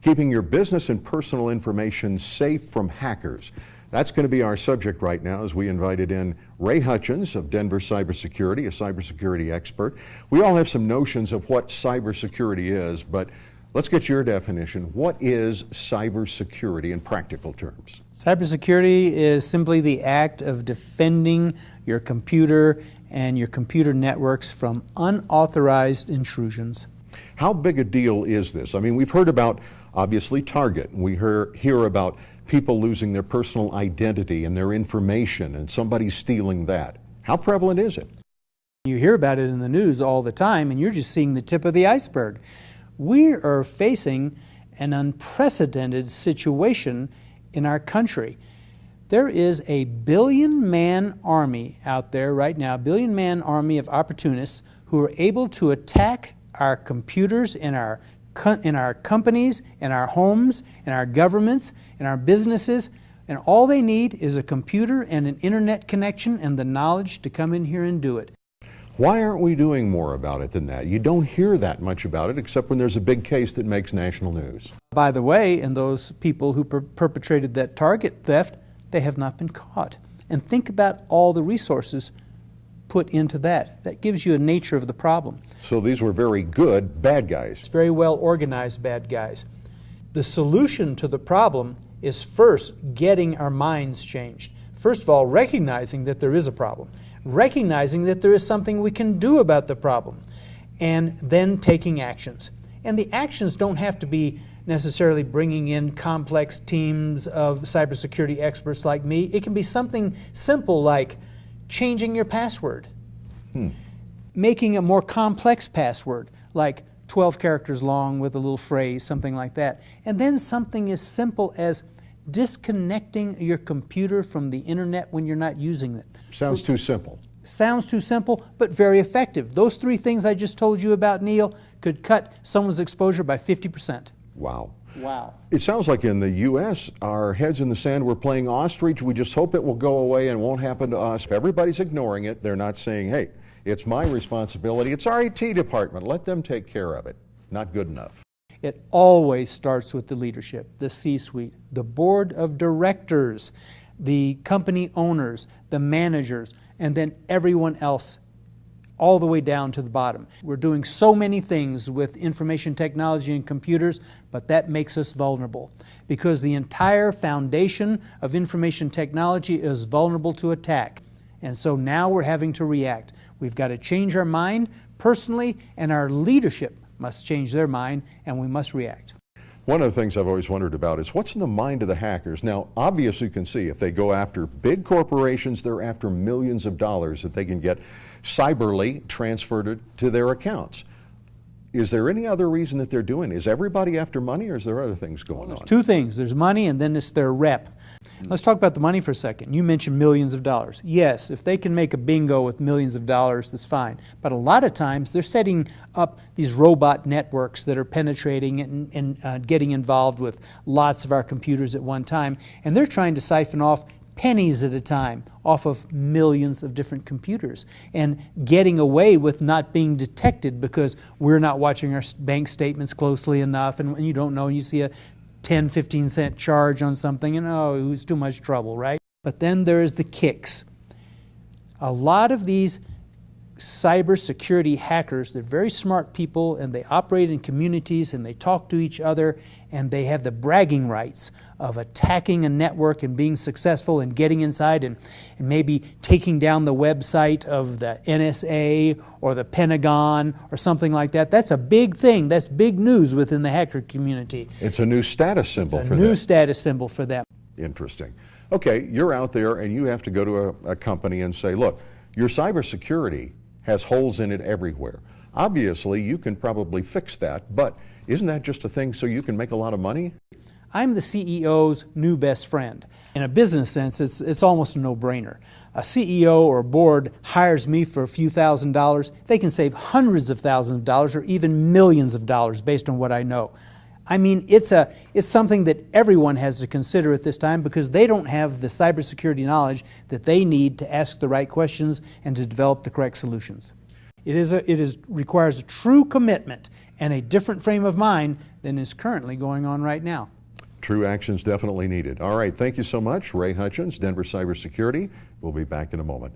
keeping your business and personal information safe from hackers. That's going to be our subject right now as we invited in Ray Hutchins of Denver Cybersecurity, a cybersecurity expert. We all have some notions of what cybersecurity is, but let's get your definition. What is cybersecurity in practical terms? Cybersecurity is simply the act of defending your computer and your computer networks from unauthorized intrusions. How big a deal is this? I mean, we've heard about, obviously, Target. We hear about people losing their personal identity and their information and somebody stealing that. How prevalent is it? You hear about it in the news all the time, and you're just seeing the tip of the iceberg. We are facing an unprecedented situation in our country. There is a billion-man army out there right now, a billion-man army of opportunists who are able to attack our computers in our companies, in our homes, in our governments, in our businesses, and all they need is a computer and an internet connection and the knowledge to come in here and do it. Why aren't we doing more about it than that? You don't hear that much about it except when there's a big case that makes national news. By the way, and those people who perpetrated that Target theft, they have not been caught. And think about all the resources put into that. That gives you a nature of the problem. So these were very good bad guys. It's very well organized bad guys. The solution to the problem is first getting our minds changed. First of all, recognizing that there is a problem. Recognizing that there is something we can do about the problem. And then taking actions. And the actions don't have to be necessarily bringing in complex teams of cybersecurity experts like me. It can be something simple like changing your password. Making a more complex password, like 12 characters long with a little phrase, something like that. And then something as simple as disconnecting your computer from the internet when you're not using it. Sounds too simple. Sounds too simple, but very effective. Those three things I just told you about, Neil, could cut someone's exposure by 50%. Wow. Wow. It sounds like in the U.S., our heads in the sand, we're playing ostrich. We just hope it will go away and won't happen to us. If everybody's ignoring it, they're not saying, hey, it's my responsibility. It's our IT department. Let them take care of it. Not good enough. It always starts with the leadership, the C-suite, the board of directors, the company owners, the managers, and then everyone else, all the way down to the bottom. We're doing so many things with information technology and computers, but that makes us vulnerable because the entire foundation of information technology is vulnerable to attack. And so now we're having to react. We've got to change our mind personally, and our leadership must change their mind, and we must react. One of the things I've always wondered about is what's in the mind of the hackers. Now, obviously you can see if they go after big corporations, they're after millions of dollars that they can get cyberly transferred to their accounts. Is there any other reason that they're doing it? Is everybody after money, or is there other things going on? There's two things. There's money, and then it's their rep. Let's talk about the money for a second. You mentioned millions of dollars. Yes, if they can make a bingo with millions of dollars, that's fine. But a lot of times they're setting up these robot networks that are penetrating and getting involved with lots of our computers at one time, and they're trying to siphon off pennies at a time off of millions of different computers and getting away with not being detected because we're not watching our bank statements closely enough, and you don't know, and you see a 10, 15 cent charge on something, and oh, it was too much trouble, right? But then there's the kicks. A lot of these cybersecurity hackers, they're very smart people, and they operate in communities, and they talk to each other, and they have the bragging rights of attacking a network and being successful and getting inside and maybe taking down the website of the NSA or the Pentagon or something like that. That's a big thing. That's big news within the hacker community. It's a new status symbol for them. It's a new status symbol for them. Interesting. Okay, you're out there and you have to go to a company and say, look, your cybersecurity has holes in it everywhere. Obviously, you can probably fix that, but isn't that just a thing so you can make a lot of money? I'm the CEO's new best friend. In a business sense, it's almost a no-brainer. A CEO or a board hires me for a few $1,000s. They can save hundreds of thousands of dollars or even millions of dollars based on what I know. I mean, it's something that everyone has to consider at this time because they don't have the cybersecurity knowledge that they need to ask the right questions and to develop the correct solutions. It requires a true commitment and a different frame of mind than is currently going on right now. True actions definitely needed. All right, thank you so much, Ray Hutchins, Denver Cybersecurity. We'll be back in a moment.